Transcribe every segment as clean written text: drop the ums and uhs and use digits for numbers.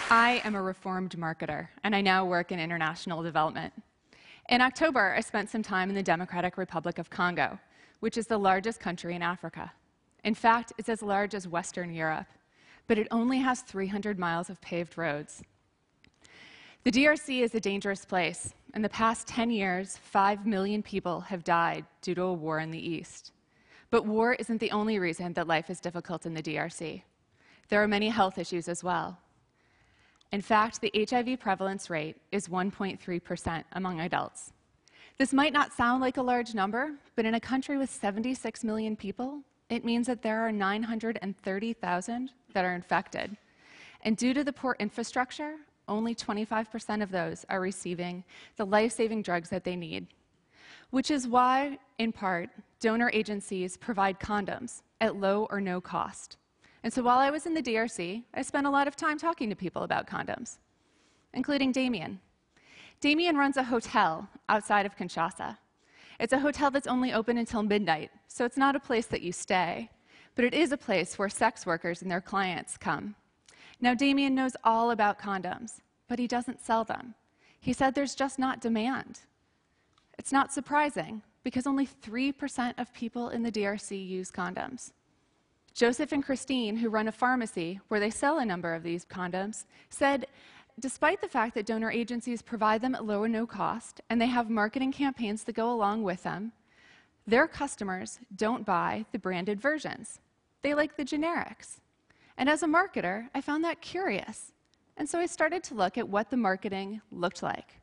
I am a reformed marketer, and I now work in international development. In October, I spent some time in the Democratic Republic of Congo, which is the largest country in Africa. In fact, it's as large as Western Europe, but it only has 300 miles of paved roads. The DRC is a dangerous place. In the past 10 years, 5 million people have died due to a war in the East. But war isn't the only reason that life is difficult in the DRC. There are many health issues as well. In fact, the HIV prevalence rate is 1.3% among adults. This might not sound like a large number, but in a country with 76 million people, it means that there are 930,000 that are infected. And due to the poor infrastructure, only 25% of those are receiving the life-saving drugs that they need, which is why, in part, donor agencies provide condoms at low or no cost. And so while I was in the DRC, I spent a lot of time talking to people about condoms, including Damien. Damien runs a hotel outside of Kinshasa. It's a hotel that's only open until midnight, so it's not a place that you stay, but it is a place where sex workers and their clients come. Now, Damien knows all about condoms, but he doesn't sell them. He said there's just not demand. It's not surprising, because only 3% of people in the DRC use condoms. Joseph and Christine, who run a pharmacy where they sell a number of these condoms, said despite the fact that donor agencies provide them at low or no cost, and they have marketing campaigns that go along with them, their customers don't buy the branded versions. They like the generics. And as a marketer, I found that curious. And so I started to look at what the marketing looked like.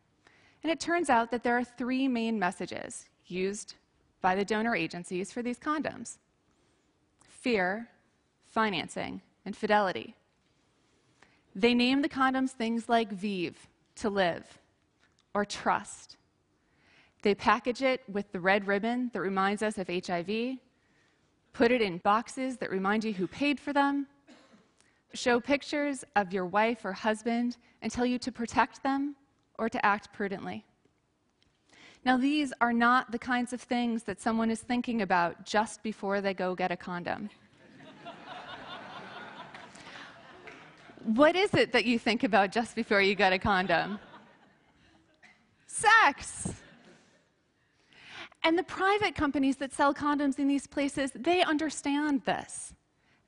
And it turns out that there are 3 main messages used by the donor agencies for these condoms: fear, financing, and fidelity. They name the condoms things like Vive, to live, or trust. They package it with the red ribbon that reminds us of HIV, put it in boxes that remind you who paid for them, show pictures of your wife or husband and tell you to protect them or to act prudently. Now, these are not the kinds of things that someone is thinking about just before they go get a condom. What is it that you think about just before you get a condom? Sex. And the private companies that sell condoms in these places, they understand this.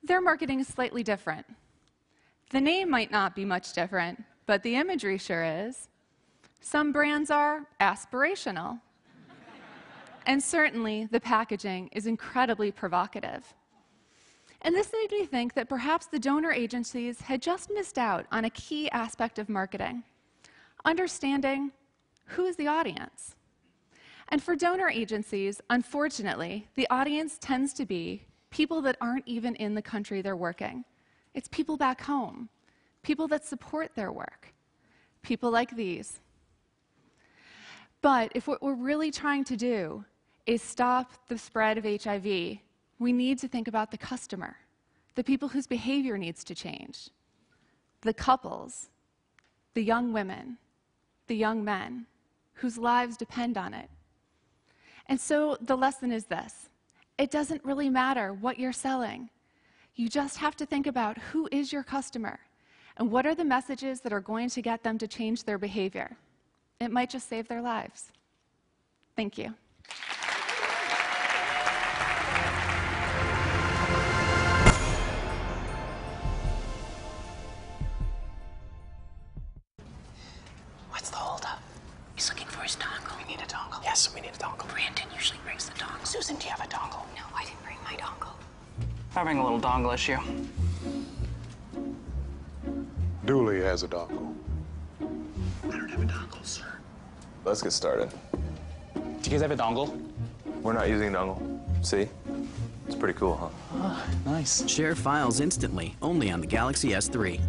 Their marketing is slightly different. The name might not be much different, but the imagery sure is. Some brands are aspirational. And certainly, the packaging is incredibly provocative. And this made me think that perhaps the donor agencies had just missed out on a key aspect of marketing: understanding who is the audience. And for donor agencies, unfortunately, the audience tends to be people that aren't even in the country they're working. It's people back home, people that support their work, people like these. But if what we're really trying to do is stop the spread of HIV, we need to think about the customer, the people whose behavior needs to change, the couples, the young women, the young men, whose lives depend on it. And so the lesson is this: it doesn't really matter what you're selling. You just have to think about who is your customer and what are the messages that are going to get them to change their behavior. It might just save their lives. Thank you. What's the holdup? He's looking for his dongle. We need a dongle. Yes, we need a dongle. Brandon usually brings the dongle. Susan, do you have a dongle? No, I didn't bring my dongle. Having a little dongle issue. Dooley has a dongle. I don't have a dongle, sir. Let's get started. Do you guys have a dongle? We're not using a dongle. See? It's pretty cool, huh? Nice. Share files instantly, only on the Galaxy S3.